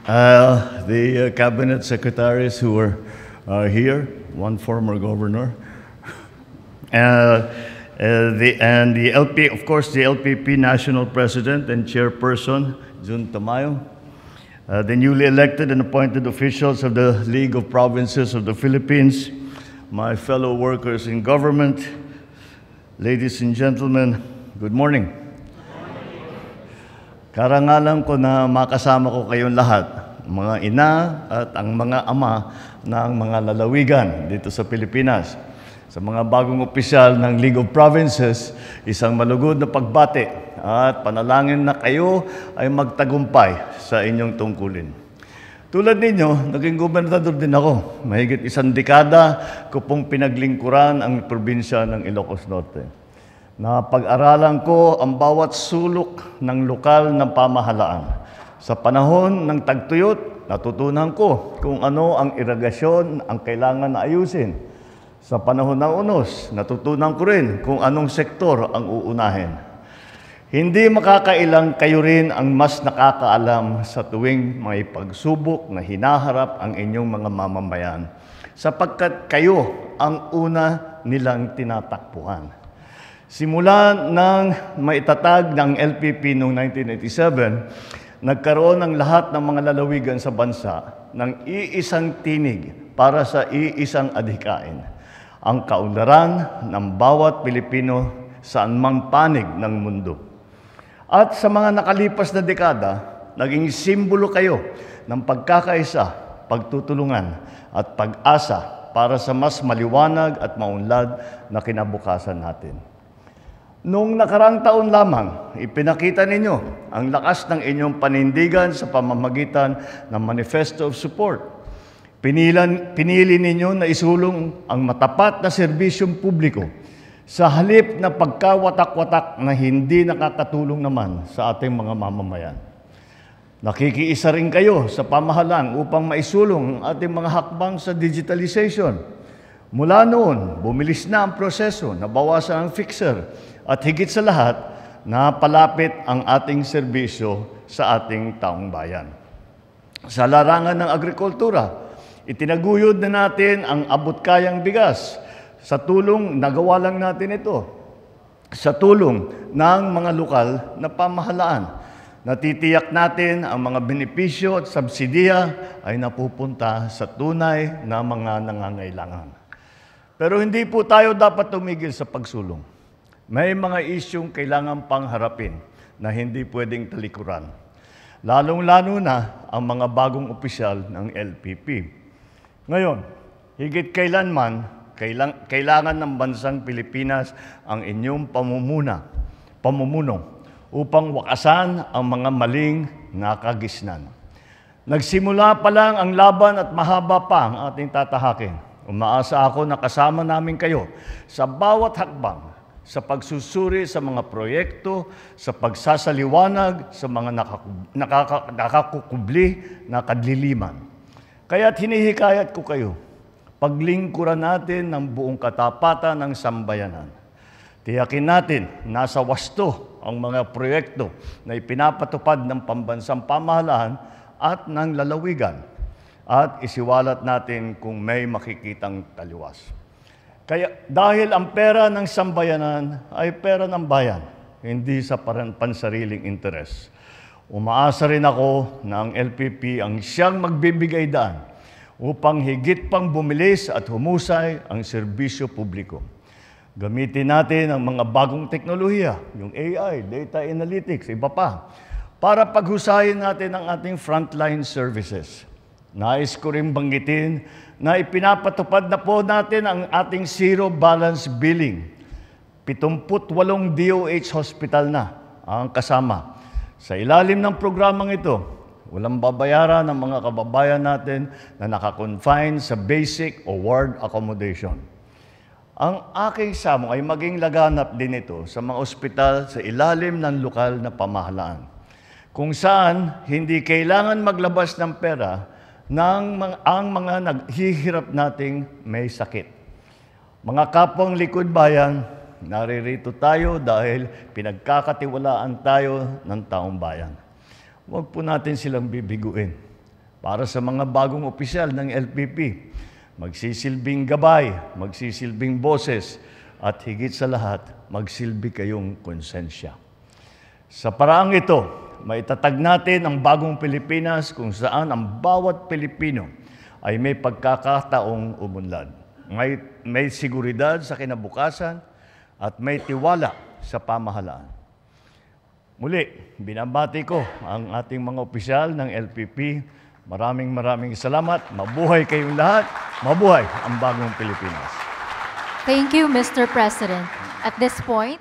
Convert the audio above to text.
The cabinet secretaries who are here, one former governor, and the LP, of course, the LPP National President and Chairperson, Jun Tamayo, the newly elected and appointed officials of the League of Provinces of the Philippines, my fellow workers in government, ladies and gentlemen, good morning. Karangalan ko na makasama ko kayong lahat, mga ina at ang mga ama ng mga lalawigan dito sa Pilipinas. Sa mga bagong opisyal ng League of Provinces, isang malugod na pagbati at panalangin na kayo ay magtagumpay sa inyong tungkulin. Tulad ninyo, naging gobernador din ako. Mahigit isang dekada ko pong pinaglingkuran ang probinsya ng Ilocos Norte. Napag-aralan ko ang bawat sulok ng lokal ng pamahalaan. Sa panahon ng tagtuyot, natutunan ko kung ano ang irigasyon ang kailangan na ayusin. Sa panahon ng unos, natutunan ko rin kung anong sektor ang uunahin. Hindi makakailang kayo rin ang mas nakakaalam sa tuwing may pagsubok na hinaharap ang inyong mga mamamayan, sapagkat kayo ang una nilang tinatakbuhan. Simula nang maitatag ng LPP noong 1987, nagkaroon ng lahat ng mga lalawigan sa bansa ng iisang tinig para sa iisang adhikain, ang kaunlaran ng bawat Pilipino sa anumang panig ng mundo. At sa mga nakalipas na dekada, naging simbolo kayo ng pagkakaisa, pagtutulungan at pag-asa para sa mas maliwanag at maunlad na kinabukasan natin. Noong nakarang taon lamang, ipinakita ninyo ang lakas ng inyong panindigan sa pamamagitan ng Manifesto of Support. Pinili ninyo na isulong ang matapat na serbisyong publiko sa halip na pagkawatak-watak na hindi nakakatulong naman sa ating mga mamamayan. Nakikiisa rin kayo sa pamahalaan upang maisulong ang ating mga hakbang sa digitalization. Mula noon, bumilis na ang proseso, nabawasan ang fixer, at higit sa lahat, napalapit ang ating serbisyo sa ating taong bayan. Sa larangan ng agrikultura, itinaguyod na natin ang abot-kayang bigas. Sa tulong, nagawa lang natin ito. Sa tulong ng mga lokal na pamahalaan, natitiyak natin ang mga benepisyo at subsidiya ay napupunta sa tunay na mga nangangailangan. Pero hindi po tayo dapat tumigil sa pagsulong. May mga isyong kailangan pang harapin na hindi pwedeng talikuran. Lalong-lalo na ang mga bagong opisyal ng LPP. Ngayon, higit kailanman, kailangan ng bansang Pilipinas ang inyong pamumuno upang wakasan ang mga maling nakagisnan. Nagsimula pa lang ang laban at mahaba pa ang ating tatahakin. Umaasa ako na kasama namin kayo sa bawat hakbang, sa pagsusuri sa mga proyekto, sa pagsasaliwanag sa mga nakakukubli na kadliliman. Kaya't hinihikayat ko kayo, paglingkuran natin ng buong katapatan ng sambayanan. Tiyakin natin nasa wasto ang mga proyekto na ipinapatupad ng pambansang pamahalaan at ng lalawigan, at isiwalat natin kung may makikitang taliwas. Kaya dahil ang pera ng sambayanan ay pera ng bayan, hindi sa pansariling interes. Umaasa rin ako na ang LPP ang siyang magbibigay daan upang higit pang bumilis at humusay ang serbisyo publiko. Gamitin natin ang mga bagong teknolohiya, yung AI, data analytics, iba pa, para paghusayin natin ang ating frontline services. Nais ko rin banggitin na ipinapatupad na po natin ang ating zero balance billing. 78 DOH hospital na ang kasama. Sa ilalim ng programang ito, walang babayaran ng mga kababayan natin na nakakonfine sa basic o ward accommodation. Ang aking samo ay maging laganap din ito sa mga ospital sa ilalim ng lokal na pamahalaan, kung saan hindi kailangan maglabas ng pera ang mga naghihirap nating may sakit. Mga kapwang likod bayan, naririto tayo dahil pinagkakatiwalaan tayo ng taong bayan. Huwag po natin silang bibiguin. para sa mga bagong opisyal ng LPP. Magsisilbing gabay, magsisilbing boses, at higit sa lahat, magsilbi kayong konsensya. Sa paraang ito, maitatag natin ang bagong Pilipinas kung saan ang bawat Pilipino ay may pagkakataong umunlad. May seguridad sa kinabukasan at may tiwala sa pamahalaan. Muli, binabati ko ang ating mga opisyal ng LPP. Maraming salamat. Mabuhay kayong lahat. Mabuhay ang bagong Pilipinas. Thank you, Mr. President. At this point,